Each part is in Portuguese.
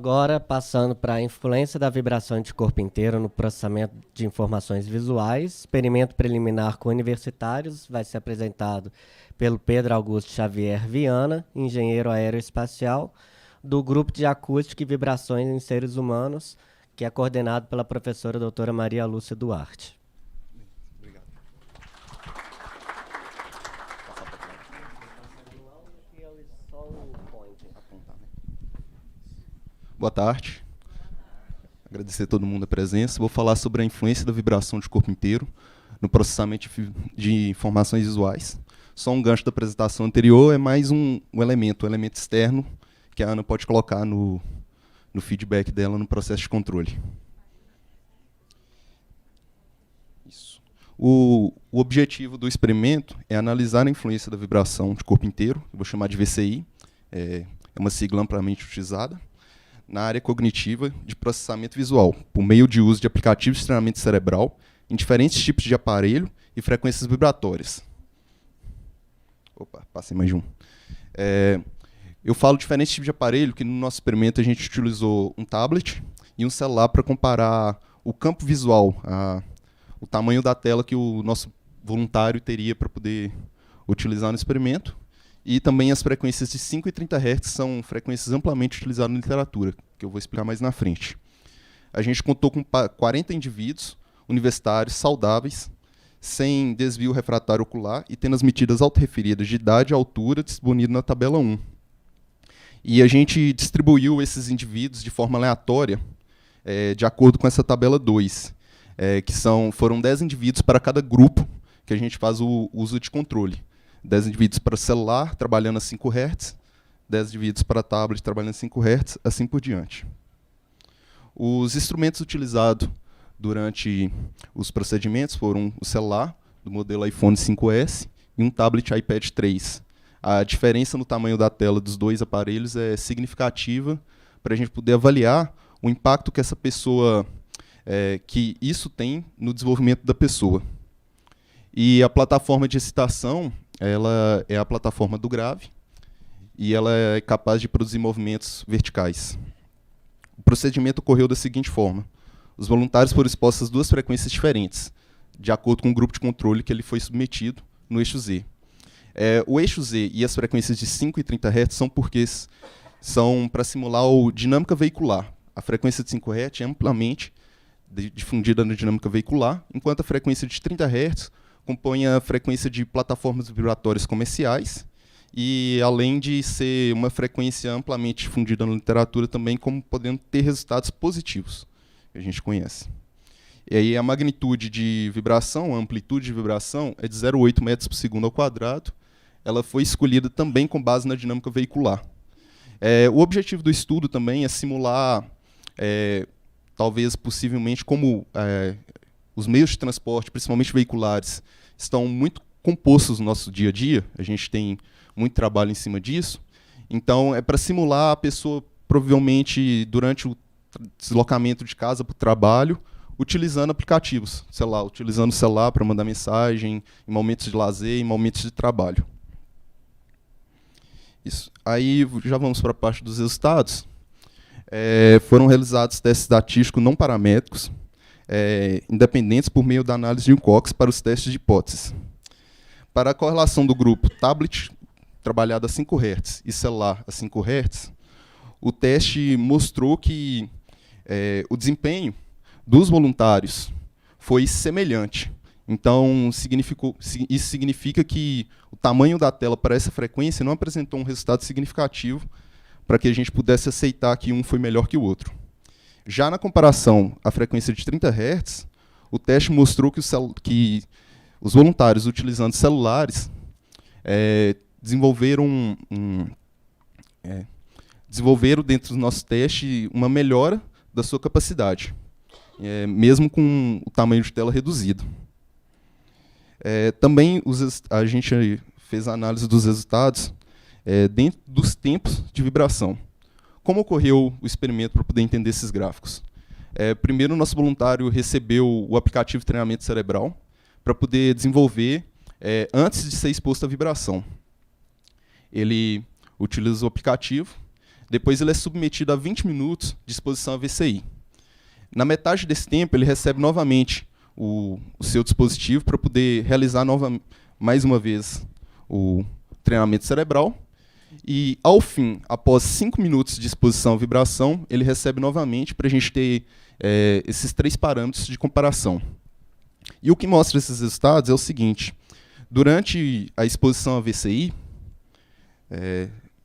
agora, passando para a influência da vibração de corpo inteiro no processamento de informações visuais, experimento preliminar com universitários, vai ser apresentado pelo Pedro Augusto Xavier Viana, engenheiro aeroespacial, do Grupo de Acústica e Vibrações em Seres Humanos, que é coordenado pela professora doutora Maria Lúcia Duarte. Obrigado. Boa tarde. Agradecer a todo mundo a presença. Vou falar sobre a influência da vibração de corpo inteiro no processamento de informações visuais. Só um gancho da apresentação anterior, é mais um elemento externo que a Ana pode colocar no feedback dela no processo de controle. Isso. O objetivo do experimento é analisar a influência da vibração de corpo inteiro, eu vou chamar de VCI, é uma sigla amplamente utilizada, na área cognitiva de processamento visual, por meio de uso de aplicativos de treinamento cerebral em diferentes tipos de aparelho e frequências vibratórias. Opa, passei mais de um. Eu falo diferentes tipos de aparelho, que no nosso experimento a gente utilizou um tablet e um celular para comparar o campo visual, o tamanho da tela que o nosso voluntário teria para poder utilizar no experimento. E também as frequências de 5 e 30 Hz são frequências amplamente utilizadas na literatura, que eu vou explicar mais na frente. A gente contou com 40 indivíduos universitários saudáveis, sem desvio refratário ocular e tendo as medidas autorreferidas de idade e altura disponíveis na tabela 1. E a gente distribuiu esses indivíduos de forma aleatória, de acordo com essa tabela 2, que foram 10 indivíduos para cada grupo que a gente faz o uso de controle. 10 indivíduos para celular, trabalhando a 5 Hz, 10 indivíduos para tablet, trabalhando a 5 Hz, assim por diante. Os instrumentos utilizados durante os procedimentos foram o celular, do modelo iPhone 5S, e um tablet iPad 3. A diferença no tamanho da tela dos dois aparelhos é significativa para a gente poder avaliar o impacto que essa pessoa, que isso tem no desenvolvimento da pessoa. E a plataforma de excitação, ela é a plataforma do Grave, e ela é capaz de produzir movimentos verticais. O procedimento ocorreu da seguinte forma. Os voluntários foram expostos a duas frequências diferentes, de acordo com o grupo de controle que ele foi submetido no eixo Z. O eixo Z e as frequências de 5 e 30 Hz são para simular a dinâmica veicular. A frequência de 5 Hz é amplamente difundida na dinâmica veicular, enquanto a frequência de 30 Hz compõe a frequência de plataformas vibratórias comerciais, e além de ser uma frequência amplamente difundida na literatura, também como podendo ter resultados positivos, que a gente conhece. E aí a magnitude de vibração, a amplitude de vibração, é de 0,8 metros por segundo ao quadrado. Ela foi escolhida também com base na dinâmica veicular. O objetivo do estudo também é simular, talvez possivelmente, como os meios de transporte, principalmente veiculares, estão muito compostos no nosso dia a dia, a gente tem muito trabalho em cima disso, então é para simular a pessoa, provavelmente, durante o deslocamento de casa para o trabalho, utilizando aplicativos, sei lá, utilizando o celular para mandar mensagem, em momentos de lazer, em momentos de trabalho. Isso. Aí já vamos para a parte dos resultados. Foram realizados testes estatísticos não paramétricos, independentes por meio da análise de Cox para os testes de hipóteses. Para a correlação do grupo tablet, trabalhado a 5 Hz, e celular a 5 Hz, o teste mostrou que o desempenho dos voluntários foi semelhante. Então, isso significa que o tamanho da tela para essa frequência não apresentou um resultado significativo para que a gente pudesse aceitar que um foi melhor que o outro. Já na comparação à frequência de 30 Hz, o teste mostrou que os voluntários utilizando celulares desenvolveram dentro do nosso teste uma melhora da sua capacidade, mesmo com o tamanho de tela reduzido. Também a gente fez a análise dos resultados dentro dos tempos de vibração. Como ocorreu o experimento para poder entender esses gráficos? Primeiro, o nosso voluntário recebeu o aplicativo de treinamento cerebral para poder desenvolver antes de ser exposto à vibração. Ele utiliza o aplicativo, Depois ele é submetido a 20 minutos de exposição a VCI. Na metade desse tempo, ele recebe novamente o seu dispositivo para poder realizar mais uma vez o treinamento cerebral. E, ao fim, após 5 minutos de exposição à vibração, ele recebe novamente para a gente ter esses 3 parâmetros de comparação. E o que mostra esses resultados é o seguinte: durante a exposição a VCI,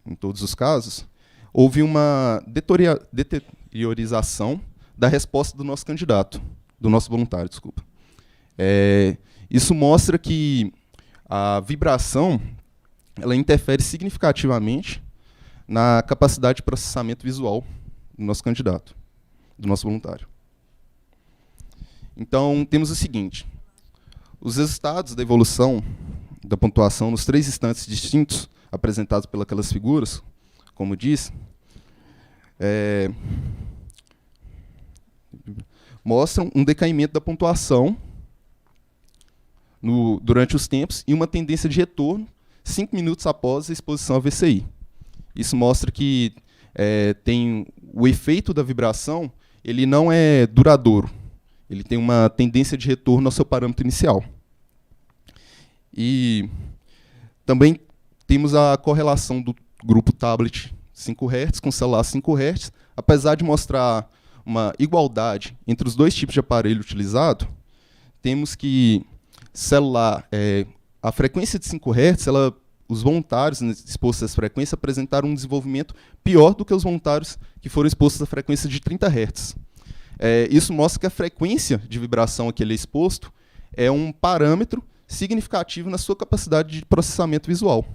em todos os casos, houve uma deteriorização da resposta do nosso candidato, do nosso voluntário, desculpa. Isso mostra que a vibração ela interfere significativamente na capacidade de processamento visual do nosso candidato, do nosso voluntário. Então, temos o seguinte: os resultados da evolução da pontuação nos 3 instantes distintos apresentados pelas figuras, como disse, mostram um decaimento da pontuação durante os tempos e uma tendência de retorno 5 minutos após a exposição a VCI. Isso mostra que tem o efeito da vibração, ele não é duradouro. Ele tem uma tendência de retorno ao seu parâmetro inicial. E também temos a correlação do grupo tablet 5 Hz com celular 5 Hz. Apesar de mostrar uma igualdade entre os 2 tipos de aparelho utilizado, temos que celular, a frequência de 5 Hz, os voluntários expostos a essa frequência apresentaram um desenvolvimento pior do que os voluntários que foram expostos à frequência de 30 Hz. Isso mostra que a frequência de vibração a que ele é exposto é um parâmetro significativo na sua capacidade de processamento visual.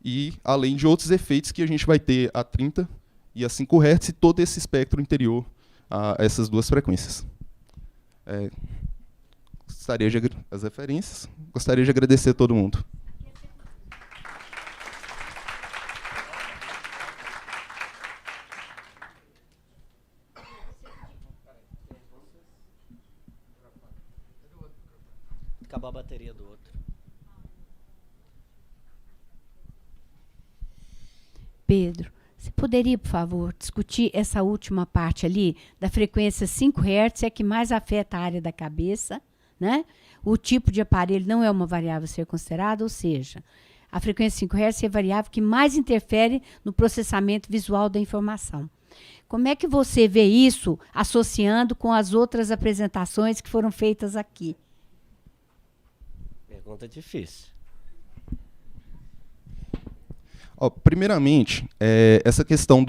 E além de outros efeitos que a gente vai ter a 30 e a 5 Hz e todo esse espectro interior a essas 2 frequências. As referências. Gostaria de agradecer a todo mundo. Acabou a bateria do outro. Pedro, você poderia, por favor, discutir essa última parte ali, da frequência 5 Hz, é que mais afeta a área da cabeça, né? O tipo de aparelho não é uma variável a ser considerada, ou seja, a frequência 5 Hz é a variável que mais interfere no processamento visual da informação. Como é que você vê isso associando com as outras apresentações que foram feitas aqui? Pergunta difícil. Primeiramente, essa questão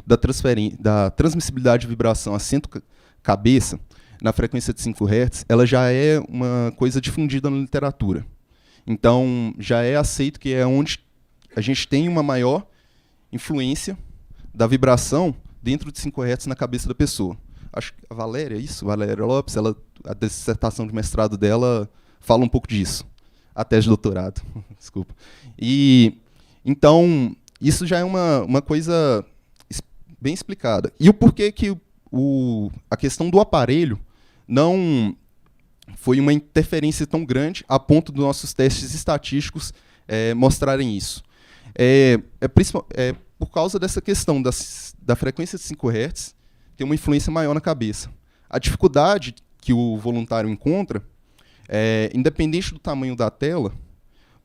da transmissibilidade de vibração acento-cabeça na frequência de 5 Hz, ela já é uma coisa difundida na literatura. Então, já é aceito que é onde a gente tem uma maior influência da vibração dentro de 5 Hz na cabeça da pessoa. Acho que a Valéria Lopes, a dissertação de mestrado dela fala um pouco disso. A tese de doutorado, desculpa. Então, isso já é uma coisa bem explicada. E o porquê que a questão do aparelho não foi uma interferência tão grande a ponto dos nossos testes estatísticos mostrarem isso. Por causa dessa questão da frequência de 5 Hz ter uma influência maior na cabeça. A dificuldade que o voluntário encontra, independente do tamanho da tela,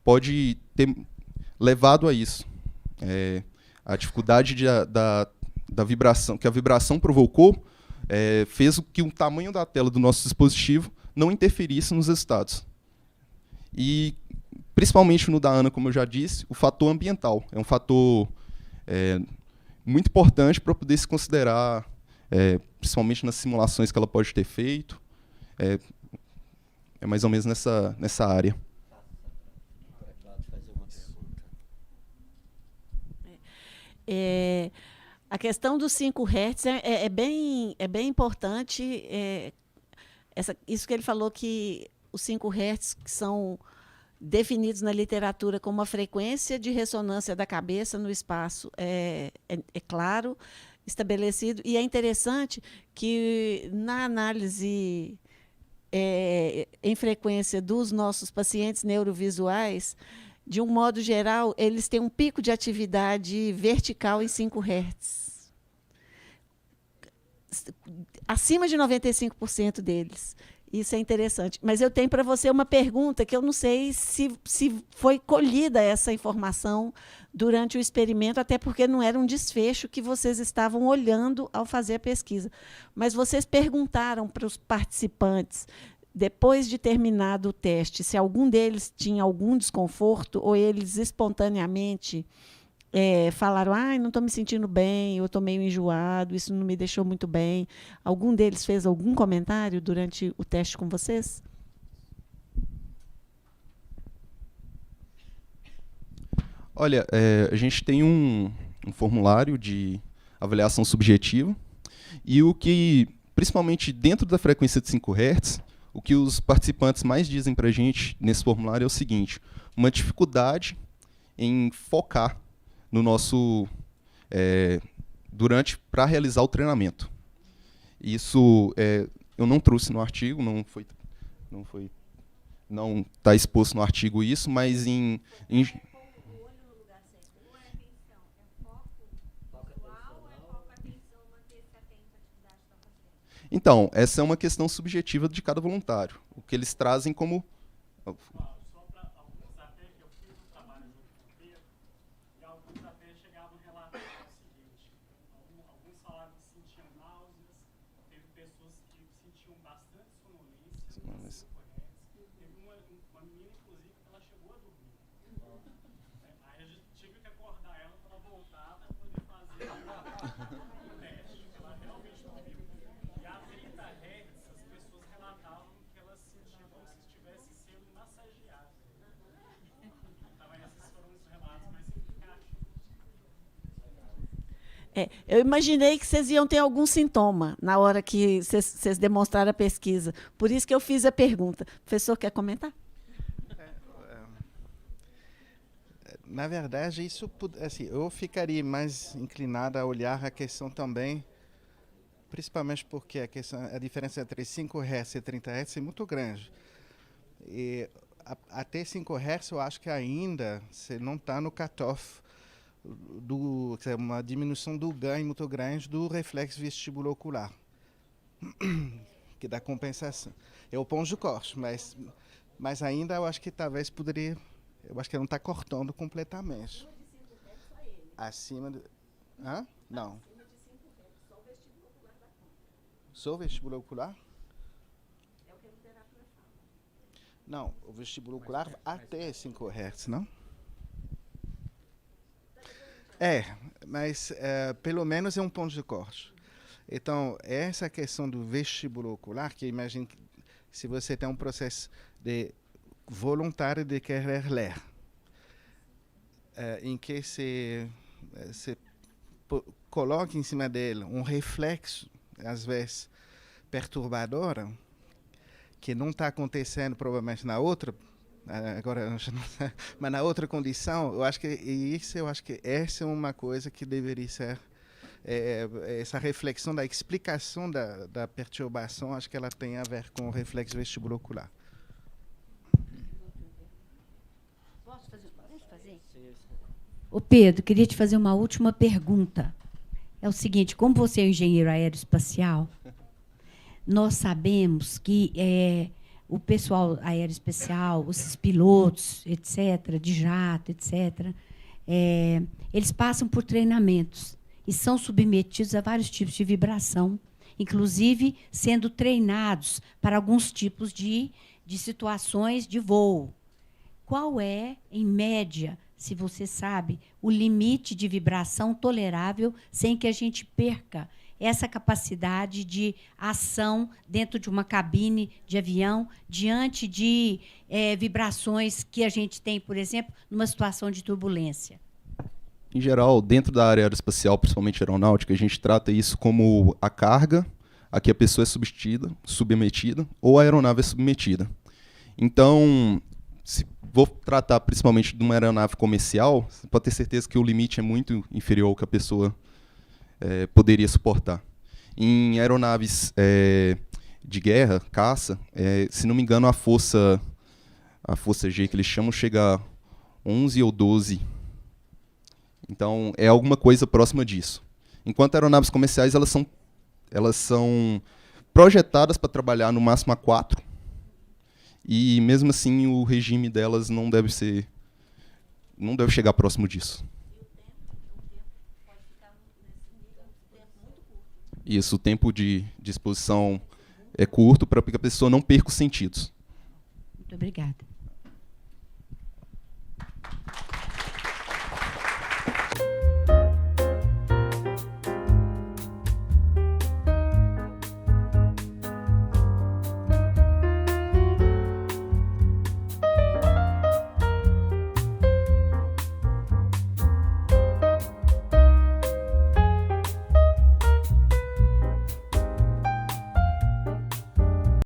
pode ter levado a isso. A dificuldade da vibração, que a vibração provocou, fez com que o tamanho da tela do nosso dispositivo não interferisse nos resultados. E, principalmente no da Ana, como eu já disse, o fator ambiental é um fator muito importante para poder se considerar, principalmente nas simulações que ela pode ter feito. É mais ou menos nessa área. A questão dos 5 Hz é bem importante. Isso que ele falou, que os 5 Hz que são definidos na literatura como a frequência de ressonância da cabeça no espaço é claro, estabelecido. E é interessante que, na análise em frequência dos nossos pacientes neurovisuais, de um modo geral, eles têm um pico de atividade vertical em 5 Hz. Acima de 95% deles. Isso é interessante. Mas eu tenho para você uma pergunta que eu não sei se foi colhida essa informação durante o experimento, até porque não era um desfecho que vocês estavam olhando ao fazer a pesquisa. Mas vocês perguntaram para os participantes, depois de terminado o teste, se algum deles tinha algum desconforto ou eles espontaneamente falaram, não estou me sentindo bem, eu estou meio enjoado, isso não me deixou muito bem. Algum deles fez algum comentário durante o teste com vocês? Olha, a gente tem um formulário de avaliação subjetiva e o que, principalmente dentro da frequência de 5 Hz, o que os participantes mais dizem para a gente nesse formulário é o seguinte: uma dificuldade em focar no nosso para realizar o treinamento. Isso eu não trouxe no artigo, não está exposto no artigo isso, mas então, essa é uma questão subjetiva de cada voluntário. O que eles trazem como eu imaginei que vocês iam ter algum sintoma na hora que vocês demonstraram a pesquisa. Por isso que eu fiz a pergunta. O professor quer comentar? Na verdade, isso, assim, eu ficaria mais inclinado a olhar a questão também, principalmente porque a diferença entre 5 Hz e 30 Hz é muito grande. E até 5 Hz eu acho que ainda você não está no cutoff, uma diminuição do ganho muito grande do reflexo vestibulo-ocular, que dá compensação. É o ponto de corte, mas ainda eu acho que talvez poderia, eu acho que não está cortando completamente. Acima de... Hã? Não. Só o vestibulo ocular? É o que a literatura fala. Não, o vestibulo ocular até 5 Hz, não? Mas pelo menos é um ponto de corte. Então, essa questão do vestibulo ocular, que imagine que se você tem um processo de voluntário de querer ler, em que você coloca em cima dele um reflexo, às vezes perturbador, que não está acontecendo provavelmente na outra, agora não sei, mas na outra condição, eu acho que essa é uma coisa que deveria ser essa reflexão da explicação da perturbação, acho que ela tem a ver com o reflexo vestibulo-ocular. Posso fazer? Ô Pedro, queria te fazer uma última pergunta. É o seguinte, como você é engenheiro aeroespacial, nós sabemos que o pessoal aeroespacial, os pilotos, etc., de jato, etc., eles passam por treinamentos e são submetidos a vários tipos de vibração, inclusive sendo treinados para alguns tipos de situações de voo. Qual é, em média, se você sabe, o limite de vibração tolerável sem que a gente perca essa capacidade de ação dentro de uma cabine de avião, diante de vibrações que a gente tem, por exemplo, numa situação de turbulência? Em geral, dentro da área aeroespacial, principalmente aeronáutica, a gente trata isso como a carga a que a pessoa é submetida, ou a aeronave é submetida. Então, se vou tratar principalmente de uma aeronave comercial, você pode ter certeza que o limite é muito inferior ao que a pessoa poderia suportar. Em aeronaves de guerra, caça, se não me engano, a força G, que eles chamam, chega a 11 ou 12. Então, é alguma coisa próxima disso. Enquanto aeronaves comerciais, elas são projetadas para trabalhar no máximo a 4. E, mesmo assim, o regime delas não deve chegar próximo disso. Isso, o tempo de exposição é curto para que a pessoa não perca os sentidos. Muito obrigada.